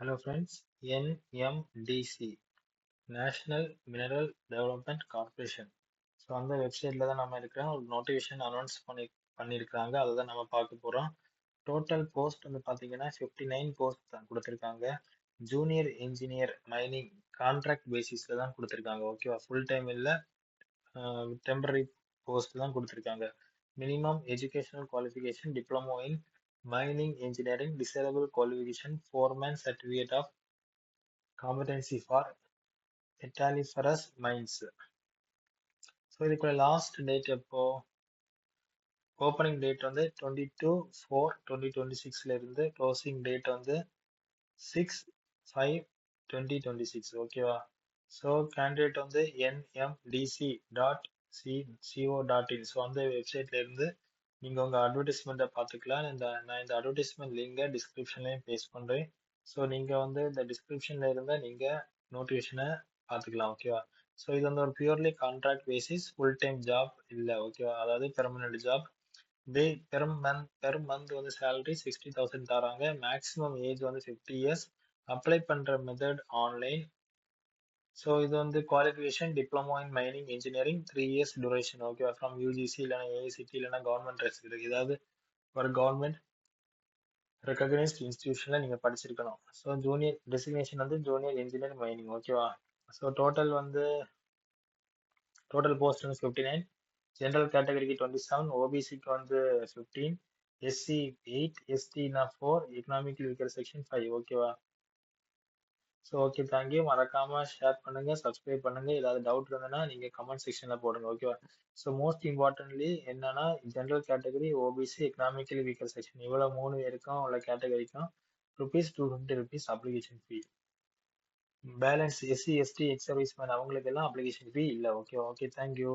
Hello friends, NMDC National Mineral Development Corporation. So அந்த வெப்சைட்ல தான் நம்ம இருக்கிறோம். ஒரு நோட்டிஃபிகேஷன் அனௌன்ஸ் பண்ணியிருக்காங்க. அதை தான் நம்ம பார்க்க போகிறோம். டோட்டல் போஸ்ட் வந்து பார்த்தீங்கன்னா 59 போஸ்ட் தான் கொடுத்துருக்காங்க. ஜூனியர் இன்ஜினியர் மைனிங் கான்ட்ராக்ட் பேசிஸில் தான் கொடுத்துருக்காங்க. ஓகேவா, ஃபுல் டைம் இல்லை, டெம்பரரி போஸ்ட் தான் கொடுத்துருக்காங்க. Minimum educational qualification diploma in mining engineering, disable qualification, foreman certificate of competency for metalliferous mines. So இதுக்குள்ள லாஸ்ட் டேட் எப்போ? ஓப்பனிங் டேட் வந்து 22/4/2026 இருந்து க்ளோசிங் டேட் வந்து 6/5/2026. ஓகேவா? ஸோ கேண்டிடேட் வந்து nmdc.co.in. ஸோ அந்த வெப்சைட்ல இருந்து நீங்கள் உங்கள் அட்வர்டைஸ்மெண்ட்டை பார்த்துக்கலாம். நான் இந்த அட்வர்டைஸ்மெண்ட் லிங்கை டிஸ்கிரிப்ஷன்லையும் பேஸ்ட் பண்ணுறேன். ஸோ நீங்கள் வந்து இந்த டிஸ்கிரிப்ஷனில் இருந்தால் நீங்கள் நோட்டிஃபிகேஷனை பார்த்துக்கலாம். ஓகேவா? ஸோ இது வந்து ஒரு purely contract basis, full time job இல்லை. ஓகேவா? அதாவது பெர்மனன்ட் ஜாப். பெர் மந்த் வந்து சேலரி 60,000 தராங்க. மேக்ஸிமம் ஏஜ் வந்து 50 இயர்ஸ். அப்ளை பண்ணுற மெத்தட் ஆன்லைன். ஸோ இது வந்து qualification diploma in mining engineering 3 years duration. ஓகேவா? ஃப்ரம் யூஜிசி இல்லைனா ஏஐசிடி இல்லைனா கவர்மெண்ட் ரெசிடென்ட், ஏதாவது ஒரு கவர்மெண்ட் ரெகக்னைஸ்ட் இன்ஸ்டிடியூஷனில் நீங்கள் படிச்சிருக்கணும். ஸோ ஜூனியர் டெசிக்னேஷன் வந்து ஜூனியர் இன்ஜினியர் மைனிங். ஓகேவா? ஸோ டோட்டல் போஸ்ட் வந்து 59. ஜென்ரல் கேட்டகரிக்கு 27, ஓபிசிக்கு வந்து 15, எஸ்சி 8, எஸ்டினா 4, எக்கனாமிக்கல் வீக்கர் செக்ஷன் 5. ஓகேவா? So okay, thank you. மறக்காம ஷேர் பண்ணுங்க, சப்ஸ்கிரைப் பண்ணுங்க. ஏதாவது டவுட் இருந்ததுன்னா நீங்க கமெண்ட் செக்ஷன்ல போடுங்க. ஓகேவா? ஸோ மோஸ்ட் இம்பார்ட்டன்ட்லி என்னன்னா, general category, OBC, economically weaker section இவ்வளவு 3 பேருக்கும் உள்ள கேட்டகரிக்கும் ₹250 application fee. Balance SC ST ex service man அவங்களுக்கு எல்லாம் அப்ளிகேஷன் ஃபீ இல்லை. Okay, thank you.